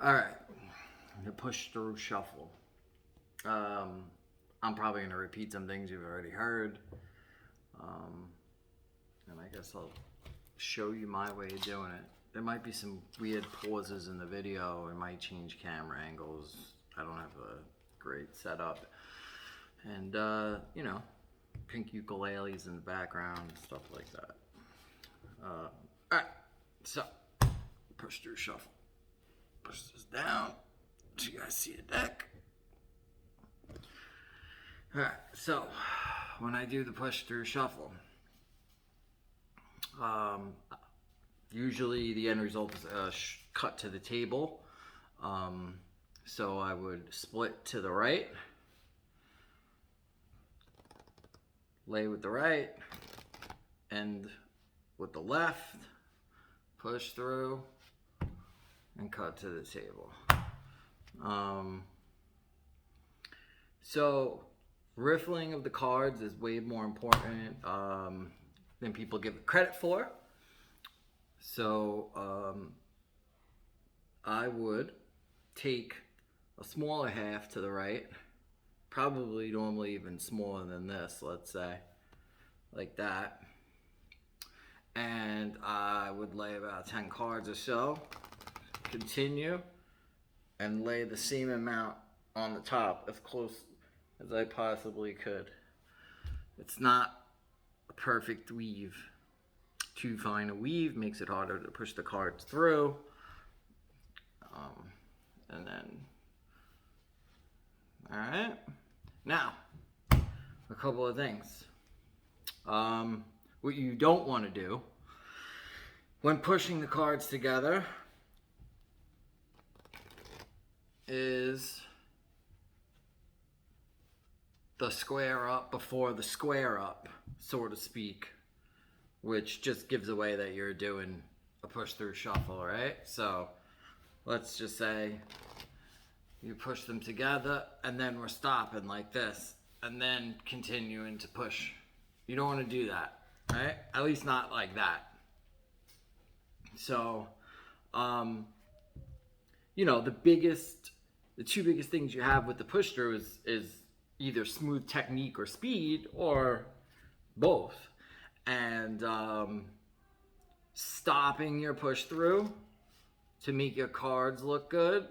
All right, the push through shuffle. I'm probably going to repeat some things you've already heard. And I guess I'll show you my way of doing it. There might be some weird pauses in the video. It might change camera angles. I don't have a great setup. And, you know, pink ukuleles in the background, stuff like that. All right, so push through shuffle. Push this down so you guys see the deck. All right, so when I do the push through shuffle, usually the end result is a cut to the table. So I would split to the right, lay with the right, end with the left, push through, and cut to the table. So riffling of the cards is way more important than people give it credit for. So I would take a smaller half to the right, probably normally even smaller than this, let's say, like that. And I would lay about 10 cards or so, continue, and lay the same amount on the top as close as I possibly could. It's not a perfect weave. Too fine a weave makes it harder to push the cards through. And then, all right. Now, a couple of things. What you don't want to do when pushing the cards together is the square up before the square up, so to speak, which just gives away that you're doing a push through shuffle, right? So let's just say you push them together and then we're stopping like this and then continuing to push. You don't want to do that, right? At least not like that. So, you know, the two biggest things you have with the push through is either smooth technique or speed, or both. And stopping your push through to make your cards look good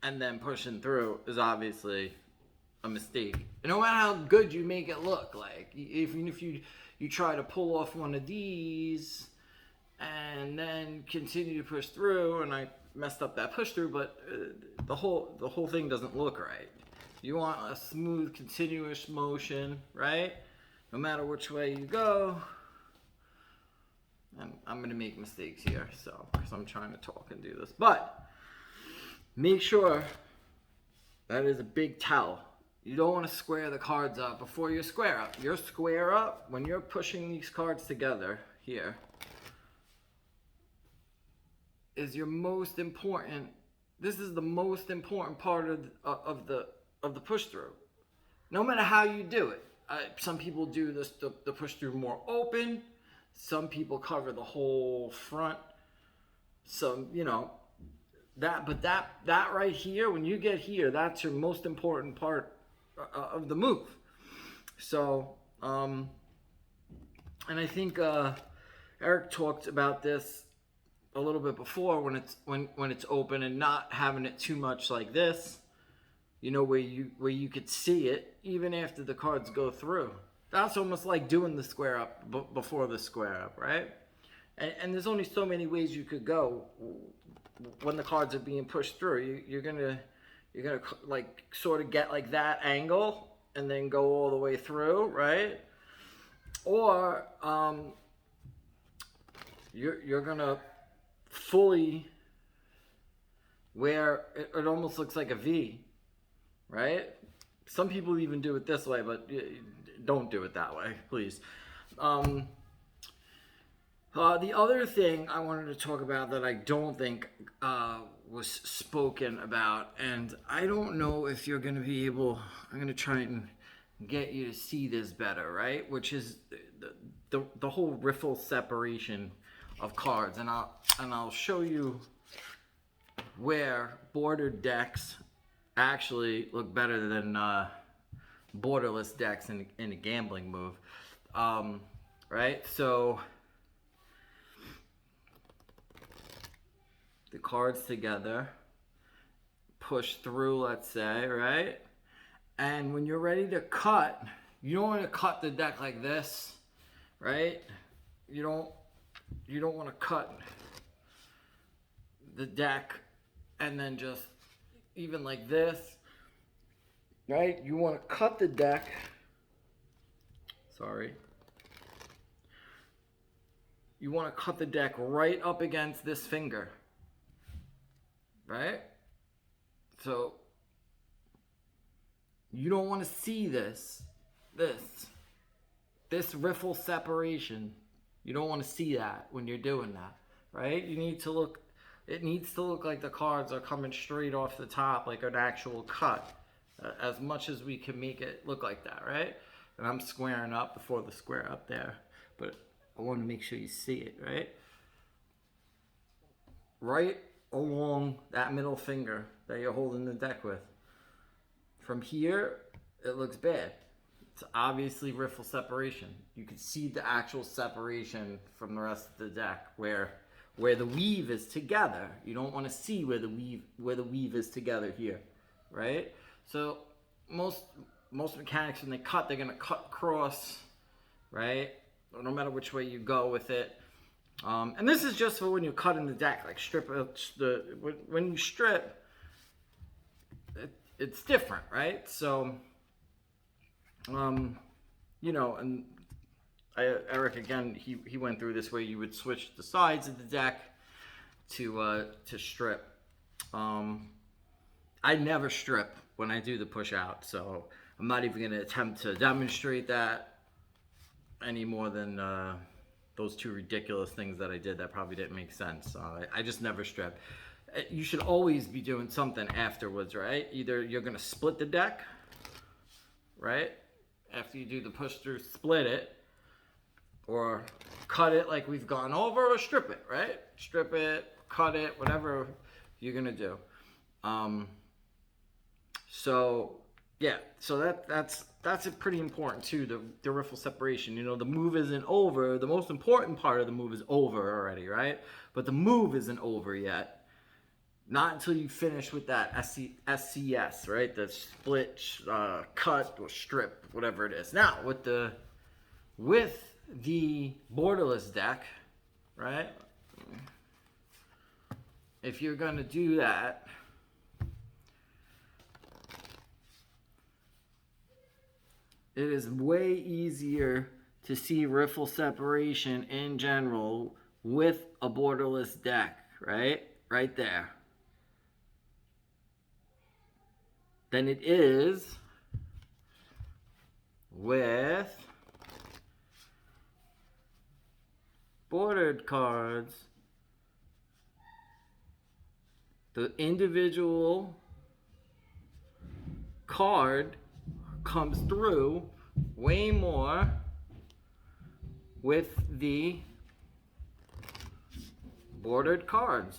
and then pushing through is obviously a mistake. And no matter how good you make it look, like even if you try to pull off one of these and then continue to push through, and I messed up that push through, but the whole thing doesn't look right. You want a smooth, continuous motion, right? No matter which way you go. And I'm gonna make mistakes here, so because I'm trying to talk and do this, but make sure that is a big tell. You don't want to square the cards up before you square up. Your square up when you're pushing these cards together here is your most important. This is the most important part of the push through. No matter how you do it, some people do the push through more open. Some people cover the whole front. Some, you know, that right here, when you get here, that's your most important part of the move. So, and I think Eric talked about this a little bit before when it's open and not having it too much like this, you know, where you could see it even after the cards go through. That's almost like doing the square up before the square up, right? And there's only so many ways you could go when the cards are being pushed through. You're gonna like sort of get like that angle and then go all the way through, right? Or you're gonna fully where it almost looks like a V, right? Some people even do it this way, but don't do it that way, please. The other thing I wanted to talk about that I don't think was spoken about, and I don't know if you're going to be able, I'm going to try and get you to see this better, right? Which is the whole riffle separation of cards, and I'll show you where bordered decks actually look better than borderless decks in a gambling move. Right? So the cards together, push through, let's say, right? And when you're ready to cut, you don't want to cut the deck like this, right? You don't want to cut the deck and then just even like this, right? You want to cut the deck. Sorry. You want to cut the deck right up against this finger, right? So you don't want to see this riffle separation. You don't want to see that when you're doing that, right? You need to look, it needs to look like the cards are coming straight off the top, like an actual cut, as much as we can make it look like that, right? And I'm squaring up before the square up there, but I want to make sure you see it, right? Right along that middle finger that you're holding the deck with. From here, it looks bad. It's obviously riffle separation. You can see the actual separation from the rest of the deck where the weave is together. You don't want to see where the weave is together here, right? So most mechanics, when they cut, they're gonna cut across, right? No matter which way you go with it. And this is just for when you're cutting the deck, like when you strip, it's different, right? So, you know, and Eric, again, he went through this where you would switch the sides of the deck to strip. I never strip when I do the push out, so I'm not even going to attempt to demonstrate that any more than those two ridiculous things that I did that probably didn't make sense. I just never strip. You should always be doing something afterwards, right? Either you're going to split the deck, right? After you do the push through, split it, or cut it like we've gone over, or strip it, right? Strip it, cut it, whatever you're going to do. So yeah, so that's pretty important too, the riffle separation. You know, the move isn't over. The most important part of the move is over already, right? But the move isn't over yet. Not until you finish with that SCS, right? The split, cut, or strip, whatever it is. Now, with the borderless deck, right? If you're going to do that, it is way easier to see riffle separation in general with a borderless deck, right? Right there. Than it is with bordered cards. The individual card comes through way more with the bordered cards.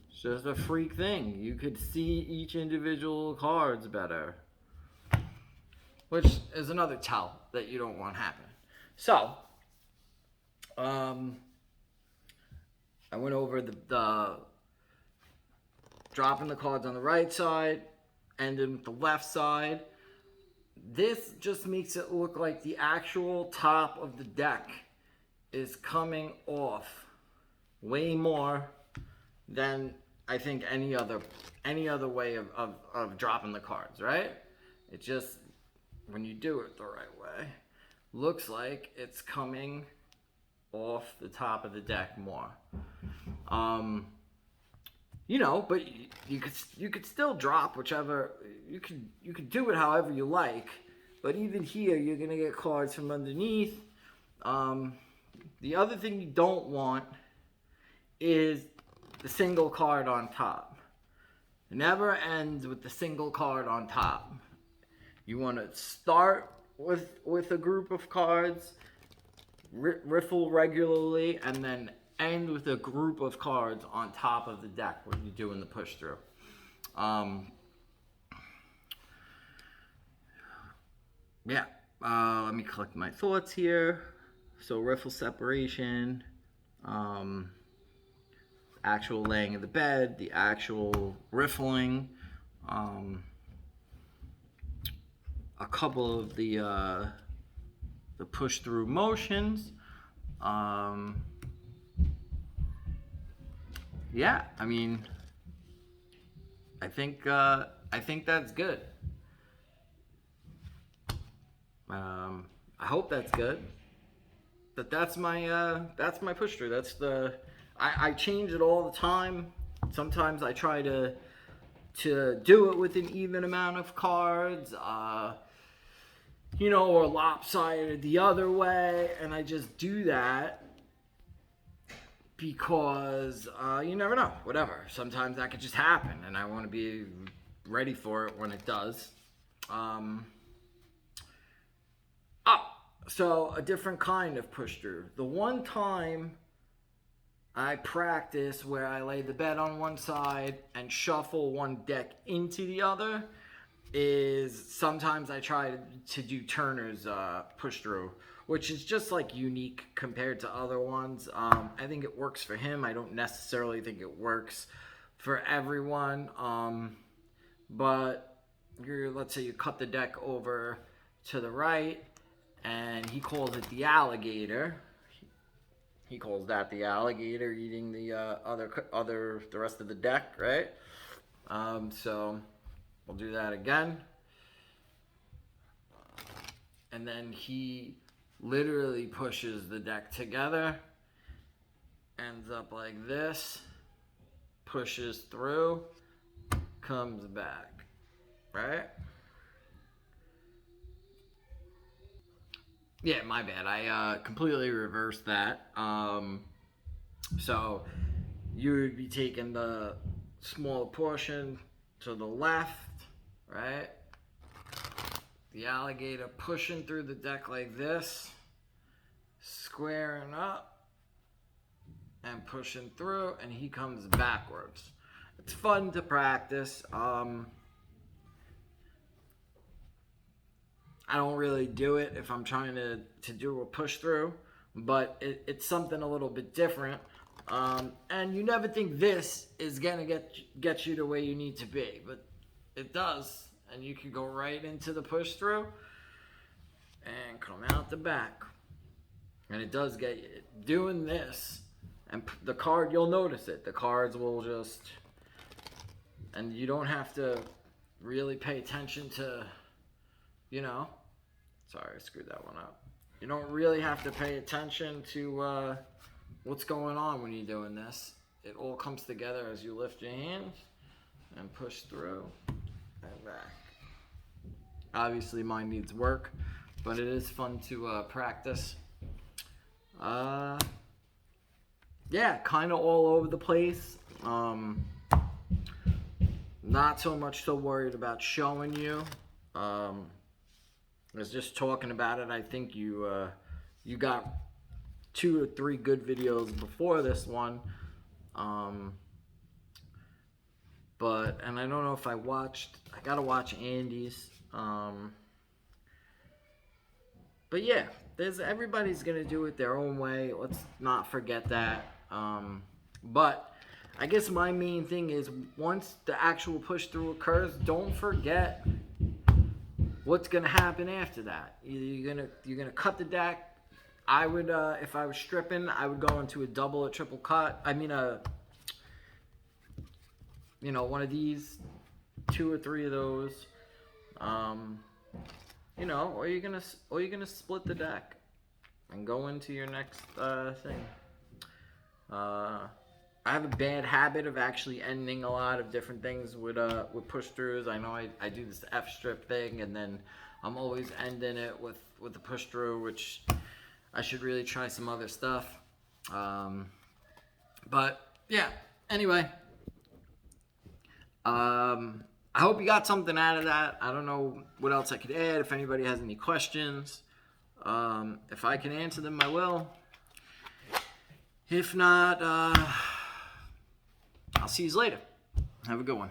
It's just a freak thing. You could see each individual cards better, which is another tell that you don't want happening. So, I went over the dropping the cards on the right side, ending with the left side. This just makes it look like the actual top of the deck is coming off way more than I think any other way of dropping the cards, right? It just, when you do it the right way, looks like it's coming off the top of the deck more. You know, but you could still drop whichever, you could do it however you like, but even here you're gonna get cards from underneath. The other thing you don't want is the single card on top. It never ends with the single card on top. You want to start with a group of cards, riffle regularly, and then and with a group of cards on top of the deck when you're doing the push through. Yeah, let me collect my thoughts here. So riffle separation, actual laying of the bed, the actual riffling, a couple of the push through motions. Yeah, I mean, I think that's good. I hope that's good. But that's my push through. That's I change it all the time. Sometimes I try to do it with an even amount of cards, or lopsided the other way, and I just do that because you never know. Whatever. Sometimes that could just happen, and I want to be ready for it when it does. So a different kind of push through. The one time I practice where I lay the bed on one side and shuffle one deck into the other is sometimes I try to do Turner's push through, which is just like unique compared to other ones. I think it works for him. I don't necessarily think it works for everyone. But let's say you cut the deck over to the right, and he calls it the alligator. He calls that the alligator eating the the rest of the deck, right? So we'll do that again. And then he literally pushes the deck together, ends up like this, pushes through, comes back, right? Yeah, my bad. I completely reversed that. So you would be taking the small portion to the left, right? The alligator pushing through the deck like this, squaring up, and pushing through, and he comes backwards. It's fun to practice. I don't really do it if I'm trying to do a push through, but it's something a little bit different. And you never think this is gonna get you to where you need to be, but it does, and you can go right into the push through and come out the back, and it does get you doing this. And the card, you'll notice it. The cards will just, and you don't have to really pay attention to. Sorry, I screwed that one up. You don't really have to pay attention to what's going on when you're doing this. It all comes together as you lift your hands and push through and back. Obviously, mine needs work, but it is fun to practice. Yeah, kind of all over the place. Not so much so worried about showing you. I was just talking about it. I think you got 2 or 3 good videos before this one. But I don't know if I gotta watch Andy's. But yeah, everybody's gonna do it their own way. Let's not forget that. But I guess my main thing is once the actual push through occurs, don't forget what's gonna happen after that. You're gonna cut the deck. I would, if I was stripping, I would go into a double or triple cut. I mean, one of these, 2 or 3 of those. Or you're gonna split the deck and go into your next thing. I have a bad habit of actually ending a lot of different things with push throughs. I know I do this F strip thing, and then I'm always ending it with the push through, which I should really try some other stuff. But yeah, anyway, I hope you got something out of that. I don't know what else I could add. If anybody has any questions, if I can answer them, I will. If not, I'll see you later. Have a good one.